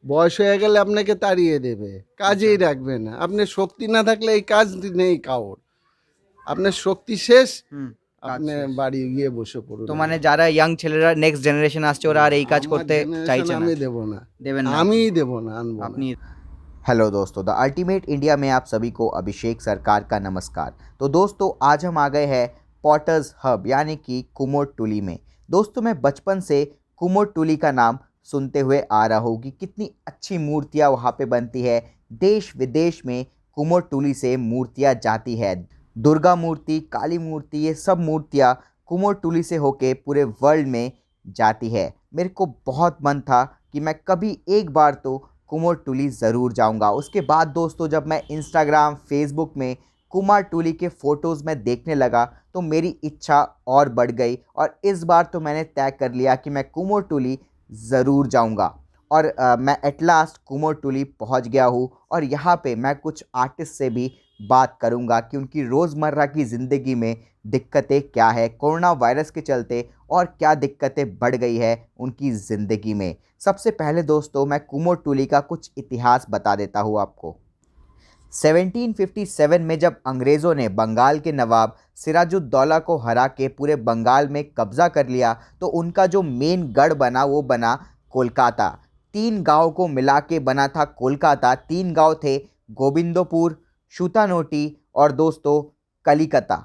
বয়স হয়ে গেলে আপনাকে তাড়িয়ে দেবে, কাজেই রাখবে না। আপনার শক্তি না থাকলে এই কাজ নেই কাউর, আপনার শক্তি শেষ, হুম, কাজ আপনি শেষ। বাড়ি গিয়ে বসে পড়ুন। তো মানে যারা ইয়াং ছেলেরা নেক্সট জেনারেশন আসছে ওরা আর এই কাজ আমার করতে generation চাইছে না, আমি দেবো না, দেবেন না আমিই দেবো না, আনবো না। আপনি। हेलो दोस्तों, द अल्टीमेट इंडिया में आप सभी को अभिषेक सरकार का नमस्कार। तो दोस्तों आज हम आ गए हैं पॉटर्स हब यानी कि कुमोरटुली में। दोस्तों मैं बचपन से कुमोरटुली का नाम सुनते हुए आ रहा हूँ कि कितनी अच्छी मूर्तियाँ वहाँ पे बनती है। देश विदेश में कुमोरटुली से मूर्तियाँ जाती है। दुर्गा मूर्ति, काली मूर्ति, ये सब मूर्तियाँ कुमोरटुली से होके पूरे वर्ल्ड में जाती है। मेरे को बहुत मन था कि मैं कभी एक बार तो कुमोरटुली ज़रूर जाऊंगा। उसके बाद दोस्तों जब मैं इंस्टाग्राम, फेसबुक में कुमारटुली के फ़ोटोज़ में देखने लगा तो मेरी इच्छा और बढ़ गई और इस बार तो मैंने तय कर लिया कि मैं कुमोरटुली ज़रूर जाऊंगा। और मैं एट लास्ट कुमोरटुली पहुंच गया हूँ और यहाँ पे मैं कुछ आर्टिस्ट से भी बात करूंगा कि उनकी रोज़मर्रा की ज़िंदगी में दिक्कतें क्या है, कोरोना वायरस के चलते और क्या दिक्कतें बढ़ गई है उनकी ज़िंदगी में। सबसे पहले दोस्तों मैं कुमोरटुली का कुछ इतिहास बता देता हूँ आपको। 1757 में जब अंग्रेज़ों ने बंगाल के नवाब सिराजुद्दौला को हरा के पूरे बंगाल में कब्ज़ा कर लिया तो उनका जो मेन गढ़ बना वो बना कोलकाता। 3 गांव को मिला के बना था कोलकाता। 3 गांव थे, गोविंदपुर, शूतानोटी और दोस्तों कलिकता।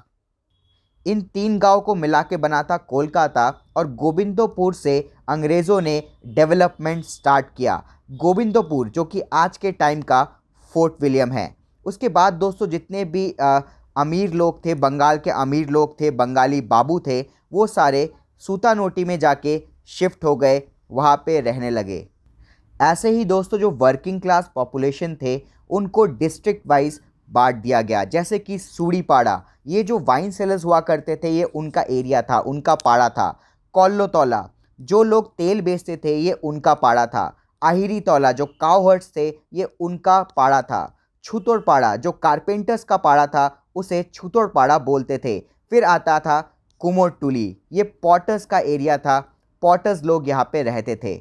इन 3 गांव को मिला के बना था कोलकाता और गोविंदपुर से अंग्रेज़ों ने डेवलपमेंट स्टार्ट किया। गोविंदपुर जो कि आज के टाइम का फोर्ट विलियम है। उसके बाद दोस्तों जितने भी अमीर लोग थे, बंगाल के अमीर लोग थे, बंगाली बाबू थे, वो सारे सूतानोटी में जाके शिफ्ट हो गए, वहाँ पे रहने लगे। ऐसे ही दोस्तों जो वर्किंग क्लास पॉपुलेशन थे उनको डिस्ट्रिक्ट वाइज बांट दिया गया। जैसे कि सूड़ीपाड़ा, ये जो वाइन सेलर्स हुआ करते थे ये उनका एरिया था, उनका पाड़ा था। कोल्लोतौला जो लोग तेल बेचते थे ये उनका पाड़ा था। आहिरी तौला जो काउ हर्ट्स थे ये उनका पाड़ा था। छुतोड़पाड़ा जो कारपेंटर्स का पाड़ा था उसे छुतोड़पाड़ा बोलते थे। फिर आता था कुमोरटुली, ये पॉटर्स का एरिया था, पॉटर्स लोग यहाँ पे रहते थे।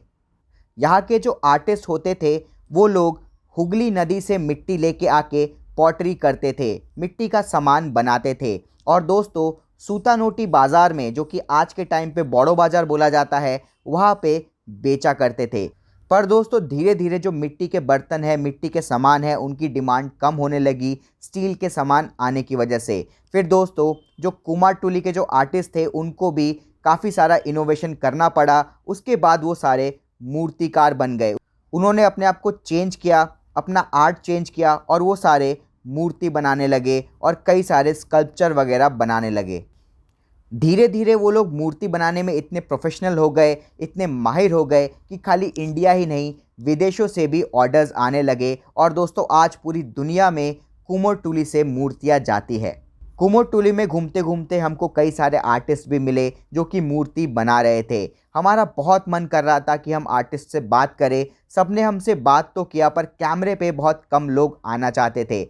यहाँ के जो आर्टिस्ट होते थे वो लोग हुगली नदी से मिट्टी लेके आके पॉटरी करते थे, मिट्टी का सामान बनाते थे और दोस्तों सूतानोटी बाज़ार में जो कि आज के टाइम पे बड़ो बाज़ार बोला जाता है वहाँ पे बेचा करते थे। पर दोस्तों धीरे धीरे जो मिट्टी के बर्तन है, मिट्टी के सामान है, उनकी डिमांड कम होने लगी स्टील के सामान आने की वजह से। फिर दोस्तों जो कुमारटुली के जो आर्टिस्ट थे उनको भी काफ़ी सारा इनोवेशन करना पड़ा। उसके बाद वो सारे मूर्तिकार बन गए। उन्होंने अपने आप को चेंज किया, अपना आर्ट चेंज किया और वो सारे मूर्ति बनाने लगे और कई सारे स्कल्पचर वगैरह बनाने लगे। धीरे धीरे वो लोग मूर्ति बनाने में इतने प्रोफेशनल हो गए, इतने माहिर हो गए कि खाली इंडिया ही नहीं विदेशों से भी ऑर्डर्स आने लगे। और दोस्तों आज पूरी दुनिया में कुमोरटुली से मूर्तियाँ जाती है। कुमोरटुली में घूमते घूमते हमको कई सारे आर्टिस्ट भी मिले जो कि मूर्ति बना रहे थे। हमारा बहुत मन कर रहा था कि हम आर्टिस्ट से बात करें। सबने हमसे बात तो किया पर कैमरे पे बहुत कम लोग आना चाहते थे।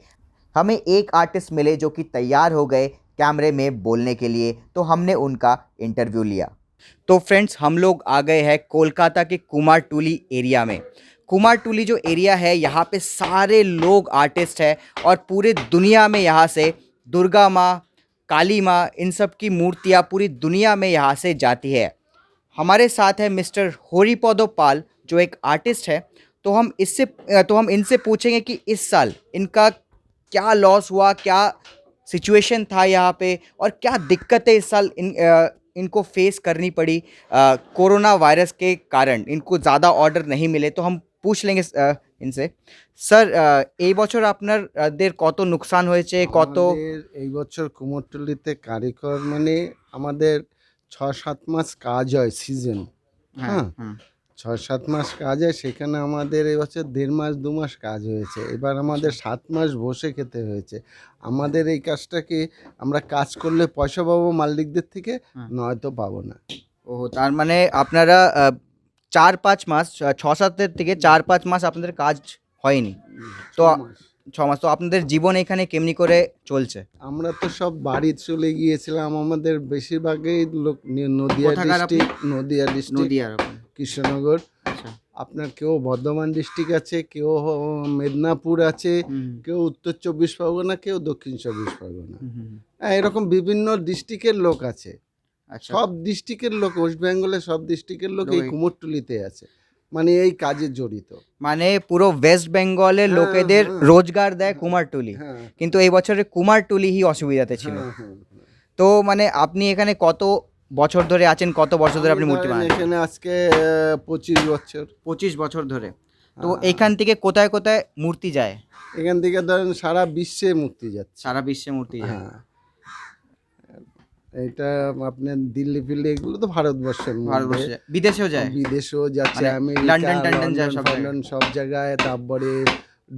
हमें एक आर्टिस्ट मिले जो कि तैयार हो गए कैमरे में बोलने के लिए, तो हमने उनका इंटरव्यू लिया। तो फ्रेंड्स हम लोग आ गए हैं कोलकाता के कुमारटुली एरिया में। कुमारटुली जो एरिया है यहाँ पे सारे लोग आर्टिस्ट हैं और पूरे दुनिया में यहाँ से दुर्गा माँ, काली माँ, इन सब की मूर्तियाँ पूरी दुनिया में यहाँ से जाती है। हमारे साथ है मिस्टर होरीपदो पाल जो एक आर्टिस्ट है। तो हम इनसे पूछेंगे कि इस साल इनका क्या लॉस हुआ, क्या सिचुएशन था यहाँ पे और क्या दिक्कतें इस साल इनको फेस करनी पड़ी कोरोना वायरस के कारण। इनको ज़्यादा ऑर्डर नहीं मिले तो हम पूछ लेंगे इनसे। স্যার এই বছর আপনাদের কত নুকসান হয়েছে, কত? এই বছর কুমোরটুলিতে কারিগর মানে আমাদের 6-7 মাস কাজ হয় সিজন। হ্যাঁ, 6-7 মাস কাজ হয়, সেখানে আমাদের এবছর 1.5 মাস 2 মাস কাজ হয়েছে। এবার আমাদের 7 মাস বসে খেতে হয়েছে। আমাদের এই কাজটাকে আমরা কাজ করলে পয়সা পাবো মালিকদের থেকে, নয়তো পাবো না। ও তার মানে আপনারা 4-5 মাস, 6-7 থেকে 4-5 মাস আপনাদের কাজ হয়নি। তো 6 মাস তো আপনাদের জীবন এখানে কেমনি করে চলছে? আমরা তো সব বাড়ি চলে গিয়েছিলাম। আমাদের বেশিরভাগই লোক নদিয়া কোথাকার আপনি? ডিস্ট্রিক্ট, নদিয়া ডিস্ট্রিক্ট, নদিয়ার ওখানে। কৃষ্ণনগর। আচ্ছা। আপনার কেউ বর্ধমান ডিস্ট্রিক্ট আছে, কেউ মেদিনীপুর আছে, কেউ উত্তর 24 পরগনা, কেউ দক্ষিণ 24 পরগনা। হ্যাঁ, এরকম বিভিন্ন ডিস্ট্রিক্টের লোক আছে। আচ্ছা, সব ডিস্ট্রিক্টের লোক, ওয়েস্ট বেঙ্গলের সব ডিস্ট্রিক্টের লোক এই লোক এই- কুমোরটুলিতে আছে, মানে এই কাজে জড়িত। মানে পুরো ওয়েস্ট বেঙ্গলের হ্যাঁ, লোকেদের হ্যাঁ। রোজগার দেয় কুমারটুলি, হ্যাঁ, কিন্তু এই বছরে কুমারটুলি হি অসুবিধাতে ছিল। হ্যাঁ, হ্যাঁ। তো মানে আপনি এখানে কত বছর ধরে আছেন, কত বছর ধরে আপনি আমি মূর্তি ধরেন বানান? এখানে আজকে 25 বছর। 25 বছর ধরে। তো হ্যাঁ। এখান থেকে কোথায় কোথায় মূর্তি যায়? এখান থেকে ধরেন সারা বিশ্বে মুক্তি যাচ্ছে। সারা বিশ্বে মূর্তি যায়। হ্যাঁ, এটা আপনার দিল্লি ফিল্লি এগুলো তো ভারতবর্ষের মধ্যে, ভারতবর্ষে যায়, বিদেশেও যায়। বিদেশেও যাচ্ছে, মানে আমেরিকা, লন্ডন টন্ডন যায় সব লন্ডন সব জায়গায়, তারপরে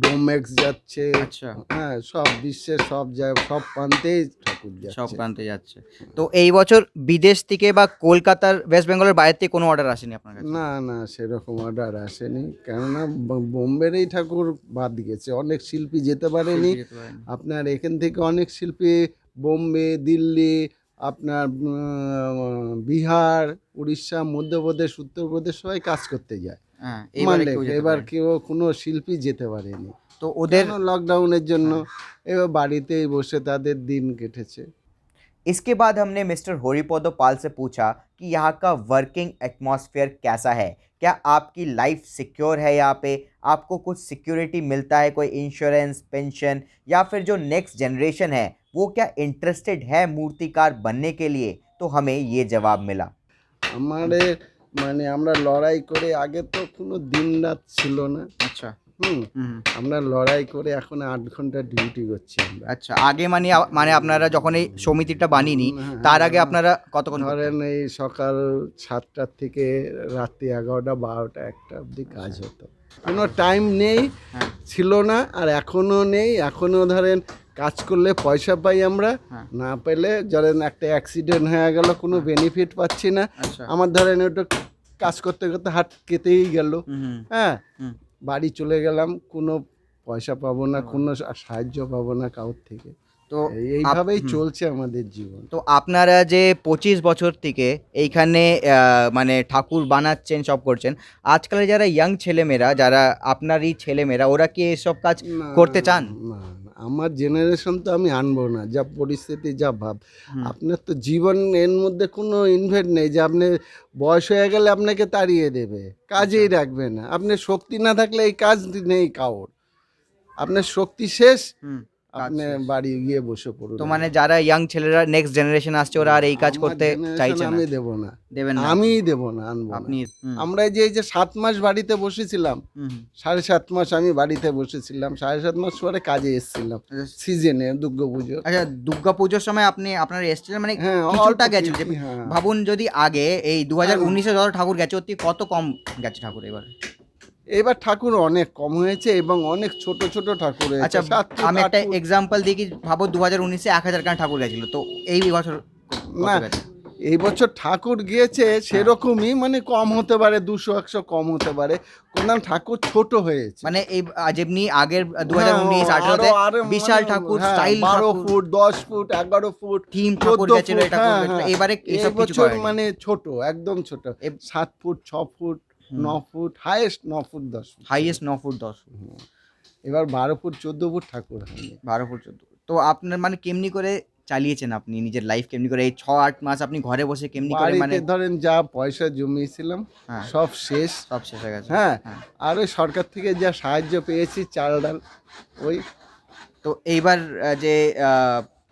ডোমেক্স যাচ্ছে। আচ্ছা, হ্যাঁ, সব বিশ্বের সব জায়গায়, সব প্রান্তেই ঠাকুর সব যাচ্ছে। প্রান্তে যাচ্ছে। তো এই বছর বিদেশ থেকে বা কলকাতার, ওয়েস্ট বেঙ্গলের বাইরে থেকে কোনো অর্ডার আসেনি আপনার কাছে? না না, সেরকম অর্ডার আসেনি, কেননা বোম্বেরই ঠাকুর বাদ গেছে, অনেক শিল্পী যেতে পারেনি। যেতে পারেনি। আপনার এখান থেকে অনেক শিল্পী বোম্বে, দিল্লি, আপনার বিহার, উড়িষ্যা, মধ্যপ্রদেশ, উত্তরপ্রদেশ সবাই কাজ করতে যায়। হ্যাঁ, এবারে মানলে কেউ যেতে এবার পারেনি। কেউ কোনো শিল্পী যেতে পারেনি, তো ওদের লকডাউনের জন্য। এবার বাড়িতেই বসে তাদের দিন কেটেছে। इसके बाद हमने मिस्टर होरीपोदो पाल से पूछा कि यहाँ का वर्किंग एटमॉस्फेयर कैसा है, क्या आपकी लाइफ सिक्योर है, यहाँ पे आपको कुछ सिक्योरिटी मिलता है, कोई इंश्योरेंस, पेंशन, या फिर जो नेक्स्ट जनरेशन है वो क्या इंटरेस्टेड है मूर्तिकार बनने के लिए? तो हमें ये जवाब मिला। আমাদের মানে আমরা লড়াই করে, আগে তো কোনো দিন রাত ছিল না। আচ্ছা, হুম, হুম, আমরা লড়াই করে এখন 8 ঘন্টা ডিউটি করছি আমরা। আচ্ছা। আগে মানে মানে আপনারা যখন এই সমিতিটা বানিনি, হ্যাঁ, তার আগে আপনারা কতক্ষণ করতেন? ধরেন এই সকাল 7টার থেকে রাত্রি 11টা 12টা 1টা অবধি কাজ হতো, কোনো টাইম নেই, হ্যাঁ, ছিল না, আর এখনও নেই। এখনও ধরেন কাজ করলে পয়সা পাই আমরা, হ্যাঁ। না পেলে ধরেন একটা অ্যাক্সিডেন্ট হয়ে গেল, কোনো বেনিফিট পাচ্ছি না। আচ্ছা, আমার ধরেন ওটা কাজ করতে করতে হাত কেটেই গেল। হুম, হুম, হ্যাঁ, হুম। বাড়ি চলে গেলাম, কোনো পয়সা পাবো না, কোনো সাহায্য পাবো না কারোর থেকে। তো এইভাবেই হুম। চলছে আমাদের জীবন। তো আপনারা যে 25 বছর থেকে এইখানে মানে ঠাকুর বানাচ্ছেন, সব করছেন, আজকালের যারা ইয়াং ছেলেমেয়েরা, যারা আপনারই ছেলেমেয়েরা, ওরা কি এসব কাজ না, করতে চান? না, না, আমার জেনারেশন তো আমি আনবো না, যা পরিস্থিতি, যা ভাব। আপনার তো জীবন এর মধ্যে কোনো ইনভেস্ট নেই যে আপনি বয়স হয়ে গেলে আপনাকে তাড়িয়ে দেবে, কাজেই রাখবে না। আপনার শক্তি না থাকলে এই কাজ নেই কারোর, আপনার শক্তি শেষ, হুম, আপনি বাড়ি গিয়ে বসে পড়ুন। তো মানে যারা ইয়াং ছেলেরা, নেক্সট জেনারেশন আসছে, ওরা আর এই কাজ আমার করতে generation চাইছে না? আমি দেবো না, দেবেন না? আমিই দেবো না, আনবো না। আপনি হুম, আমরা এই যে 7 মাস বাড়িতে বসেছিলাম, হুম, হুম। 7.5 মাস আমি বাড়িতে বসেছিলাম, 7.5 মাস পরে কাজে এসেছিলাম সিজনে, দুর্গাপুজো। আচ্ছা, দুর্গা পুজোর সময় আপনি আপনার এসেছিলেন, মানে হ্যাঁ, কিছুটা অল্প গেছে। কিছু, হ্যাঁ। ভাবুন যদি আগে এই 2019-এ যত ঠাকুর গেছে, ওর থেকে কত কম গেছে ঠাকুর এবার। এবার ঠাকুর অনেক কম হয়েছে এবং অনেক ছোট ছোট ঠাকুর হয়েছে। আচ্ছা, 7 ফুট, আমি 8 একটা ফুট। এক্সাম্পল দিই কি, ভাবো 2019-এ 1000 খানা ঠাকুর গেছিল, তো এই বছর কত না, গেছে? এই বছর ঠাকুর গিয়েছে সেরকমই, মানে কম হতে পারে, 200-100 কম হতে পারে, কোন ঠাকুর ছোট হয়েছে। মানে এই যেমনি আগের 2019-18-তে বিশাল ঠাকুর, style 12 foot, 10 foot, 11 foot, theme ঠাকুর 14 গেছিল, ফুট, এটা হ্যাঁ, গেছিল। হ্যাঁ। এবারে এই এসব কিছু বছর হয়নি। মানে ছোট, একদম ছোট, 7 foot, 6 foot, 9 foot, highest 9 foot, 10 foot. Highest 9 foot 10 foot. এবার 12 ফুট 14 ফুট ঠাকুর হয়নি। 12 ফুট 14 ফুট। তো আপনার মানে কেমনি করে চালিয়েছেন আপনি নিজের লাইফ, কেমনি করে এই 6-8 মাস আপনি ঘরে বসে কেমনি করে, মানে বাড়িতে ধরেন যা পয়সা জমিয়েছিলাম হ্যাঁ। সব শেষ। সব শেষ হয়ে গেছে? হ্যাঁ, হ্যাঁ। আর ওই সরকার থেকে যা সাহায্য পেয়েছি, চাল ডাল, ওই তো এইবার যে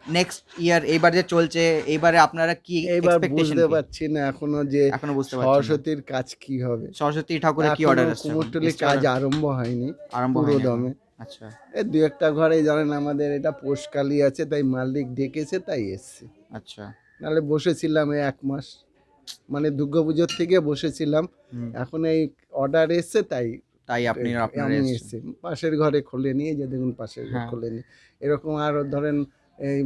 নেক্সট ইয়ার, এইবার যে চলছে, এইবারে আপনারা কি এইবার এক্সপেকটেশন? বুঝতে পারছি না এখনো যে এখনো বুঝতে পারছি না। সরস্বতীর কাজ কি হবে। সরস্বতী ঠাকুরের কি এখনো অর্ডার আসছে? কুমোরটুলির কাজ আরম্ভ হয়নি আরম্ভ পুরো হয়নি দমে। এখনো। আচ্ছা, এই 2-1টা ঘরে জানেন আমাদের এটা পোষকালি আছে, তাই মালিক ডেকেছে, তাই এসছে। আচ্ছা। নাহলে বসেছিলাম এই 1 মাস, মানে দুর্গাপুজোর থেকে বসেছিলাম। হুম। এখন এই অর্ডার এসছে, তাই তাই আপনারা আমি এসেছেন। এসছি। পাশের ঘরে খুলে নিয়ে, যে দেখুন পাশের ঘর হ্যাঁ। খুলে নিয়ে, এরকম আরও ধরেন এই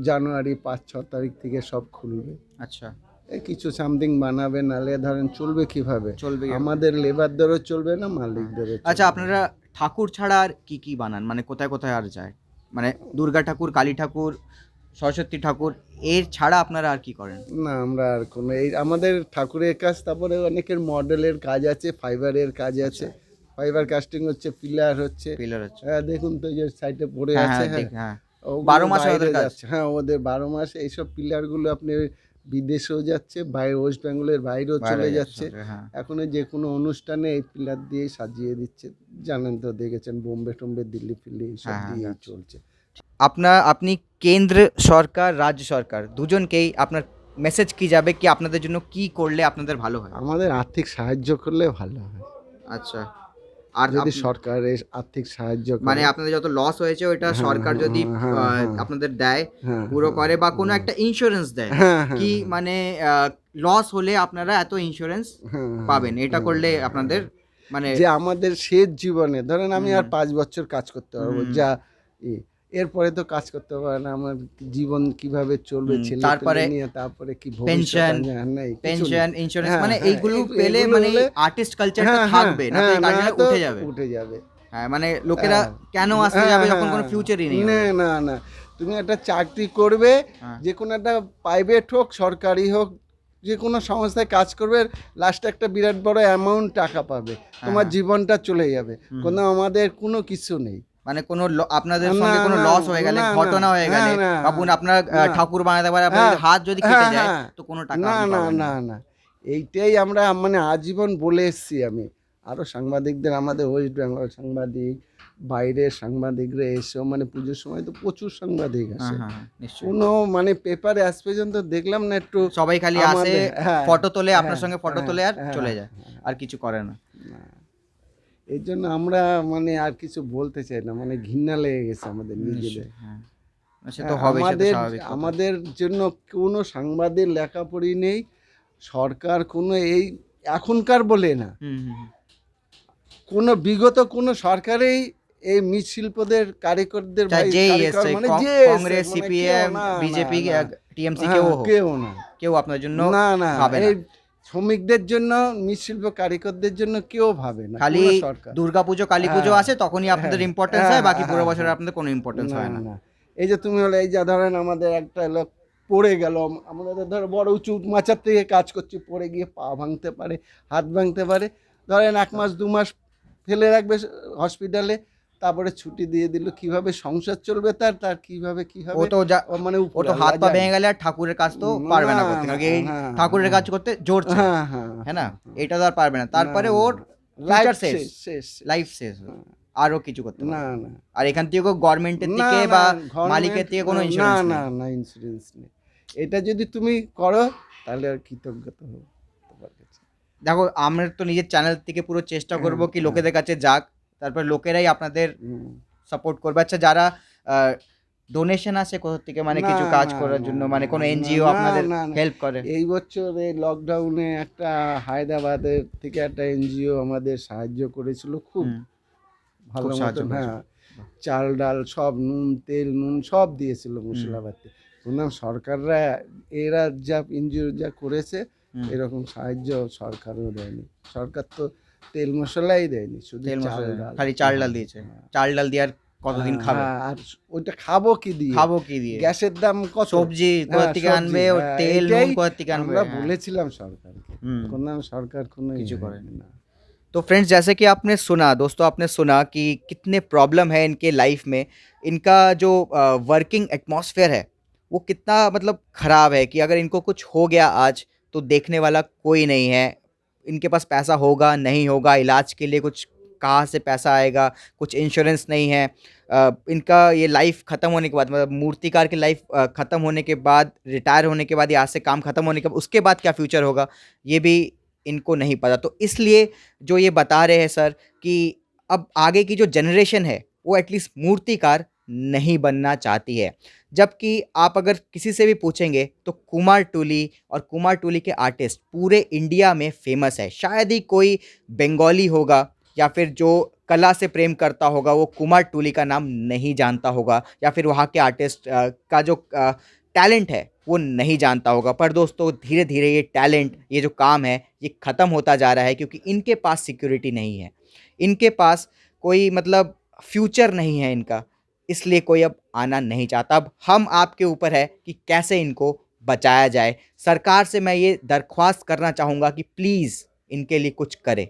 জানুয়ারি 5-6 তারিখ থেকে সব খুলবে। আচ্ছা, এই কিছু সামথিং বানাবে, নালে ধরেন চলবে কিভাবে, চলবে। আমাদের লেবারদেরও চলবে না, মালিকদেরও আচ্ছা, চলবে আপনারা ঠাকুর ছাড়া আর কি কি বানান, মানে কোথায় কোথায় আর যায়? মানে দুর্গা ঠাকুর, কালী ঠাকুর, সরস্বতী ঠাকুর এর ছাড়া আপনারা আর কি করেন? না আমরা আর কোনো এই আমাদের ঠাকুরের কাজ, তারপরে অনেকের মডেলের কাজ আছে, ফাইবারের কাজ আছে, ফাইবার কাস্টিং হচ্ছে, পিলার হচ্ছে। পিলার হচ্ছে। হ্যাঁ দেখুন তো এই যে সাইডে পড়ে হ্যাঁ আছে। হ্যাঁ হ্যাঁ হ্যাঁ। ওগুলো 12 মাসে বাইরে ওদের কাজ। যাচ্ছে। হ্যাঁ ওদের 12 মাস এইসব পিলারগুলো আপনি বিদেশেও যাচ্ছে, বাইরে ওয়েস্ট বেঙ্গলের বাইরেও বাইরে চলে যাচ্ছে। হ্যাঁ। এখন যে কোনো অনুষ্ঠানে এই পিলার দিয়েই সাজিয়ে দিচ্ছে, জানেন তো, দেখেছেন বোম্বে টোম্বে, দিল্লি ফিল্লি এইসব হ্যাঁ, হ্যাঁ, দিয়েই হ্যাঁ। চলছে। আপনি কেন্দ্র সরকার রাজ্য সরকার দুজনকেই আপনার মেসেজ কি যাবে কি আপনাদের জন্য কি করলে আপনাদের ভালো হয়? আমাদের আর্থিক সাহায্য করলে ভালো হয়, আচ্ছা। আর যদি সরকার এই আর্থিক সাহায্য করে। মানে আপনাদের যত লস হয়েছে ওইটা হ্যাঁ, সরকার যদি হ্যাঁ, হ্যাঁ। আপনাদের দেয়, হ্যাঁ, পুরো হ্যাঁ, করে বা কোনো একটা ইন্স্যুরেন্স দেয় হ্যাঁ, হ্যাঁ, কি হ্যাঁ। মানে লস হলে আপনারা এত ইন্স্যুরেন্স হ্যাঁ, পাবেন, এটা হ্যাঁ, করলে হ্যাঁ, আপনাদের মানে যে আমাদের শেষ জীবনে ধরেন আমি আর হুম। 5 বছর কাজ করতে পারবো, হুম। যা এরপরে তো কাজ করতে পারে না, আমার জীবন কিভাবে চলবে, ছেলে তারপরে পেলে নিয়ে, তারপরে কি ভবিষ্যৎ পেনশন নেই, কিছু পেনশন নেই। ইন্স্যুরেন্স হ্যাঁ, মানে হ্যাঁ, এইগুলো এগুলো- পেলে এগুলো মানে হলে- আর্টিস্ট কালচারটা হ্যাঁ, থাকবে না, তো এই হ্যাঁ, কালচারটা তো উঠে যাবে। উঠে যাবে। হ্যাঁ মানে লোকেরা হ্যাঁ। কেন আসতে হ্যাঁ, যাবে যখন হ্যাঁ। কোনো ফিউচারই নেই না হবে। না না, তুমি একটা চাকরি করবে, হ্যাঁ। যে কোনো একটা প্রাইভেট হোক সরকারি হোক, যে কোনো সংস্থায় কাজ করবে, লাস্টে একটা বিরাট বড় অ্যামাউন্ট টাকা পাবে, তোমার হ্যাঁ। জীবনটা চলে যাবে, হুম। কোনো আমাদের কোনো কিছু নেই। মানে কোনো আপনাদের না, সঙ্গে কোনো না, লস হয়ে গেলে, না, ঘটনা হয়ে গেলে, না, বা কোনো আপনার না। ঠাকুর বানাতে পারে, আপনার হ্যাঁ, যদি হাত যদি কেটে হ্যাঁ, যায় হ্যাঁ। তো কোনো টাকা না আপনি না পাবেন না না। না, এইটাই আমরা মানে আজীবন বলে এসেছি। আমি আরও সাংবাদিকদের, আমাদের ওয়েস্ট বেঙ্গল সাংবাদিক, বাইরের সাংবাদিকরা এসেও, মানে পুজোর সময় তো প্রচুর সাংবাদিক হ্যাঁ আসে, হ্যাঁ হ্যাঁ, নিশ্চয়ই। কোনো মানে পেপারে আজ পর্যন্ত দেখলাম না একটু সবাই খালি আসে, আমাদের, হ্যাঁ, ফটো তোলে, আপনার হ্যাঁ, সঙ্গে ফটো হ্যাঁ, তোলে আর হ্যাঁ, চলে যায়, হ্যাঁ। আর কিছু করে না। না, এই জন্য আমরা মানে আর কিছু বলতে চাই না, মানে ঘৃণা লেগে গেছে আমাদের নিজেদের। নিশ্চয়ই, হ্যাঁ। সে তো হবে, সে তো আমাদের স্বাভাবিক কথা। আমাদের জন্য কোনো সাংবাদিক লেখাপড়ি নেই, সরকার কোনো এই এখনকার বলে না, হুম হুম হুম। কোনো বিগত কোনো সরকারেই এই মৃৎশিল্পদের কারিগরদের চাहे ভাই যেই কারিগর এসছে, মানে যে এসছে, কংগ্রেস, মানে সিপিএম, কেউ না, বিজেপি, না, টিএমসি, হ্যাঁ, কেউ হোক, কেউ না, কেউ আপনার জন্য না না, ভাবে না। এই শ্রমিকদের জন্য, মৃৎশিল্প কারিগরদের জন্য কেউ ভাবে না, খালি কোনো সরকার। দুর্গাপুজো, কালী পুজো হ্যাঁ, আসে তখনই আপনাদের হ্যাঁ, ইম্পর্টেন্স হ্যাঁ, হয়, বাকি পুরো হ্যাঁ, বছর হ্যাঁ। আপনাদের কোনো ইম্পর্টেন্স না হয় না। না, এই যে তুমি হলে, এই যে ধরেন আমাদের একটা লোক পড়ে গেল, আমাদের ধরো বড় উঁচু মাচার থেকে কাজ করছি, পড়ে গিয়ে পা ভাঙতে পারে, হাত ভাঙতে পারে, ধরেন 1 মাস 2 মাস ফেলে রাখবে হসপিটালে, তারপরে ছুটি দিয়ে দিল, কিভাবে সংসার চলবে তার তার কিভাবে কি ও হবে, তো ও মানে ও তো হাত পা ভেঙে গেলে আর ঠাকুরের কাজ তো পারবে না করতে, কারণ কি এই হ্যাঁ, ঠাকুরের কাজ করতে জোর চাই, হ্যাঁ হ্যাঁ, হ্যাঁ না, এটা তো আর পারবে না, তারপরে ওর লাইফ ফিউচার শেষ, শেষ শেষ, লাইফ শেষ, আরও কিছু করতে না পারবে না, আর এখান থেকে গভর্নমেন্টের না থেকে না, বা government- মালিকের থেকে কোনো না ইন্স্যুরেন্স না নেই। না, ইন্স্যুরেন্স নেই। এটা যদি তুমি করো তাহলে আর কৃতজ্ঞতা হবে তোমার কাছে। দেখো আমরা তো নিজের চ্যানেল থেকে পুরো চেষ্টা করব কি হ্যাঁ। লোকেদের কাছে যাক, তারপর লোকেরাই আপনাদের হুম। সাপোর্ট করবে। আচ্ছা যারা ডোনেশন আসে কোথা থেকে, মানে না, কিছু কাজ না, করার না, জন্য, মানে না, কোনো না, এনজিও না, আপনাদের না, না। হেল্প করে? এই বছর এই লকডাউনে একটা হায়দ্রাবাদের থেকে একটা এনজিও আমাদের সাহায্য করেছিল, খুব হুম, ভালো খুব সাহায্য মতন, করেছিল। হ্যাঁ, চাল ডাল সব, নুন তেল নুন সব দিয়েছিল, মশলাপাতি। শুনলাম সরকাররা, এরা যা এনজিও যা করেছে, হুম। এরকম সাহায্য সরকারও দেয়নি। সরকার তো তেল মশলাই দেয়নি, শুধু তেল চাল মশলা ডাল, খালি চাল ডাল দিয়েছে, চাল ডাল দিয়ে আর কতদিন হ্যাঁ, খাবে? হ্যাঁ, আর ওইটা খাবো কি দিয়ে? খাবো কি দিয়ে? গ্যাসের দাম কত, সবজি কোথা হ্যাঁ, থেকে সবজি, আনবে, ও হ্যাঁ, তেল নুন এটাই কোথা থেকে আনবে? আমরা হ্যাঁ। বলেছিলাম সরকারকে, হুম। কোনো সরকার কোনো কিছু ইয়ে করেনি। না। तो फ्रेंड्स जैसे कि आपने सुना, दोस्तों आपने सुना कि कितने प्रॉब्लम है इनके लाइफ में, इनका जो वर्किंग एटमॉस्फेयर है वो कितना मतलब ख़राब है कि अगर इनको कुछ हो गया आज तो देखने वाला कोई नहीं है, इनके पास पैसा होगा नहीं होगा, इलाज के लिए कुछ कहाँ से पैसा आएगा, कुछ इंश्योरेंस नहीं है, इनका ये लाइफ ख़त्म होने के बाद, मतलब मूर्तिकार की लाइफ ख़त्म होने के बाद, रिटायर होने के बाद, यहाँ से काम ख़त्म होने के बाद उसके बाद क्या फ्यूचर होगा ये भी इनको नहीं पता। तो इसलिए जो ये बता रहे हैं सर कि अब आगे की जो जनरेशन है वो एटलीस्ट मूर्तिकार नहीं बनना चाहती है, जबकि आप अगर किसी से भी पूछेंगे तो कुमार टूली और कुमार टूली के आर्टिस्ट पूरे इंडिया में फेमस है। शायद ही कोई बंगाली होगा या फिर जो कला से प्रेम करता होगा वो कुमार टूली का नाम नहीं जानता होगा, या फिर वहाँ के आर्टिस्ट का जो टैलेंट है वो नहीं जानता होगा। पर दोस्तों धीरे धीरे ये टैलेंट, ये जो काम है ये ख़त्म होता जा रहा है, क्योंकि इनके पास सिक्योरिटी नहीं है, इनके पास कोई मतलब फ्यूचर नहीं है इनका। इसलिए कोई अब आना नहीं चाहता। अब हम आपके ऊपर है कि कैसे इनको बचाया जाए। सरकार से मैं ये दरख्वास्त करना चाहूँगा कि प्लीज़ इनके लिए कुछ करें।